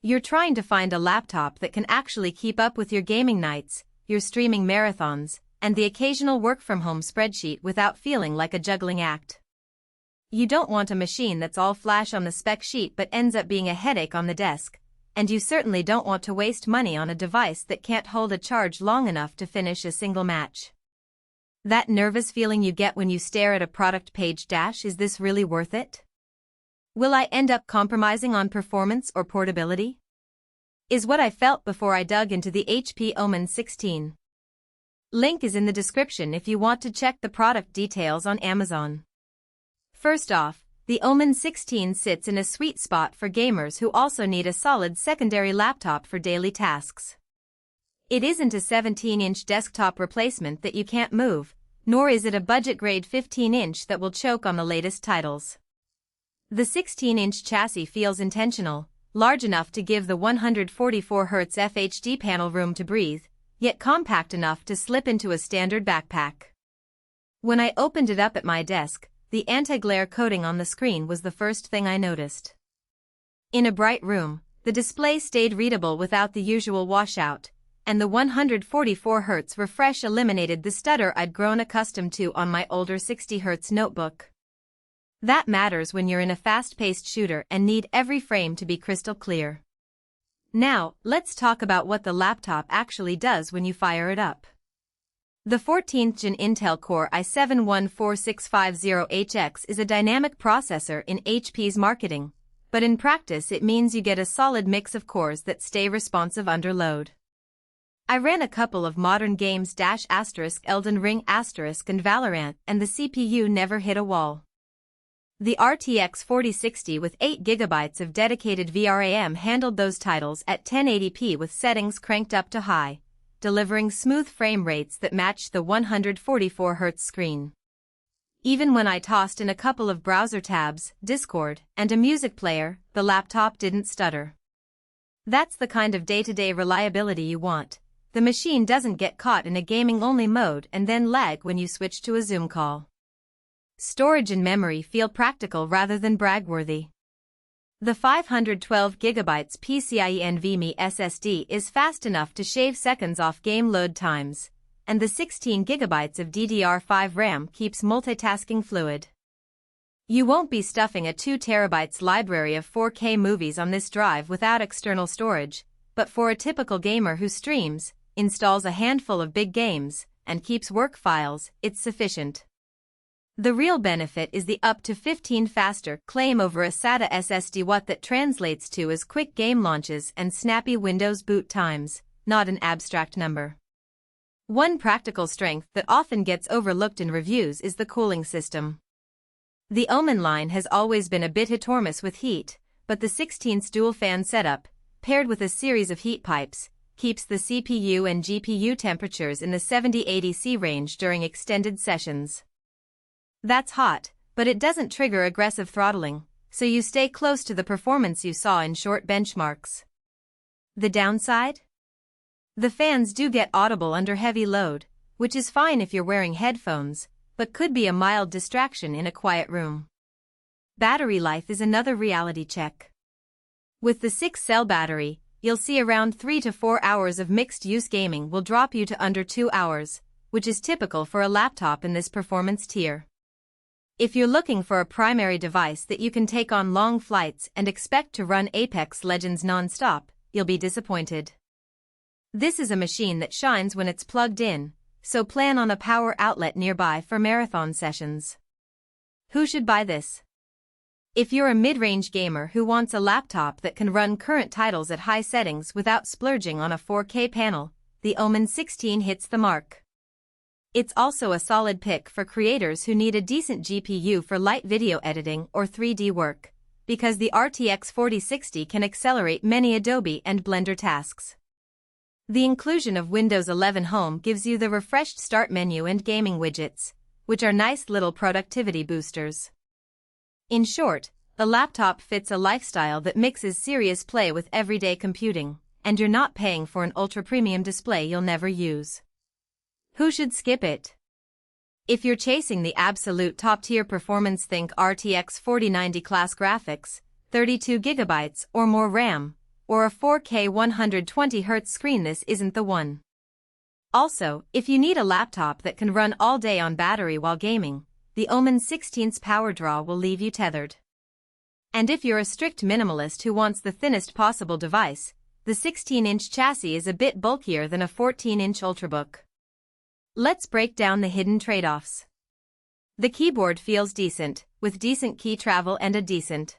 You're trying to find a laptop that can actually keep up with your gaming nights, your streaming marathons, and the occasional work-from-home spreadsheet without feeling like a juggling act. You don't want a machine that's all flash on the spec sheet but ends up being a headache on the desk, and you certainly don't want to waste money on a device that can't hold a charge long enough to finish a single match. That nervous feeling you get when you stare at a product page - is this really worth it? Will I end up compromising on performance or portability? Is what I felt before I dug into the HP OMEN 16. Link is in the description if you want to check the product details on Amazon. First off, the OMEN 16 sits in a sweet spot for gamers who also need a solid secondary laptop for daily tasks. It isn't a 17-inch desktop replacement that you can't move, nor is it a budget-grade 15-inch that will choke on the latest titles. The 16-inch chassis feels intentional, large enough to give the 144Hz FHD panel room to breathe, yet compact enough to slip into a standard backpack. When I opened it up at my desk, the anti-glare coating on the screen was the first thing I noticed. In a bright room, the display stayed readable without the usual washout, and the 144Hz refresh eliminated the stutter I'd grown accustomed to on my older 60Hz notebook. That matters when you're in a fast-paced shooter and need every frame to be crystal clear. Now, let's talk about what the laptop actually does when you fire it up. The 14th Gen Intel Core i7-14650HX is a dynamic processor in HP's marketing, but in practice it means you get a solid mix of cores that stay responsive under load. I ran a couple of modern games **, Elden Ring **, and Valorant, and the CPU never hit a wall. The RTX 4060 with 8GB of dedicated VRAM handled those titles at 1080p with settings cranked up to high, delivering smooth frame rates that matched the 144Hz screen. Even when I tossed in a couple of browser tabs, Discord, and a music player, the laptop didn't stutter. That's the kind of day-to-day reliability you want. The machine doesn't get caught in a gaming-only mode and then lag when you switch to a Zoom call. Storage and memory feel practical rather than brag-worthy. The 512GB PCIe NVMe SSD is fast enough to shave seconds off game load times, and the 16GB of DDR5 RAM keeps multitasking fluid. You won't be stuffing a 2TB library of 4K movies on this drive without external storage, but for a typical gamer who streams, installs a handful of big games, and keeps work files, it's sufficient. The real benefit is the up to 15 faster claim over a SATA SSD, what that translates to as quick game launches and snappy Windows boot times, not an abstract number. One practical strength that often gets overlooked in reviews is the cooling system. The OMEN line has always been a bit hit or miss with heat, but the 16's dual fan setup, paired with a series of heat pipes, keeps the CPU and GPU temperatures in the 70-80 C range during extended sessions. That's hot, but it doesn't trigger aggressive throttling, so you stay close to the performance you saw in short benchmarks. The downside? The fans do get audible under heavy load, which is fine if you're wearing headphones, but could be a mild distraction in a quiet room. Battery life is another reality check. With the 6-cell battery, you'll see around 3 to 4 hours of mixed-use gaming will drop you to under 2 hours, which is typical for a laptop in this performance tier. If you're looking for a primary device that you can take on long flights and expect to run Apex Legends non-stop, you'll be disappointed. This is a machine that shines when it's plugged in, so plan on a power outlet nearby for marathon sessions. Who should buy this? If you're a mid-range gamer who wants a laptop that can run current titles at high settings without splurging on a 4K panel, the OMEN 16 hits the mark. It's also a solid pick for creators who need a decent GPU for light video editing or 3D work, because the RTX 4060 can accelerate many Adobe and Blender tasks. The inclusion of Windows 11 Home gives you the refreshed start menu and gaming widgets, which are nice little productivity boosters. In short, the laptop fits a lifestyle that mixes serious play with everyday computing, and you're not paying for an ultra-premium display you'll never use. Who should skip it? If you're chasing the absolute top-tier performance, think RTX 4090 class graphics, 32GB or more RAM, or a 4K 120Hz screen, this isn't the one. Also, if you need a laptop that can run all day on battery while gaming, the OMEN 16's power draw will leave you tethered. And if you're a strict minimalist who wants the thinnest possible device, the 16-inch chassis is a bit bulkier than a 14-inch Ultrabook. Let's break down the hidden trade-offs. The keyboard feels decent, with decent key travel and a decent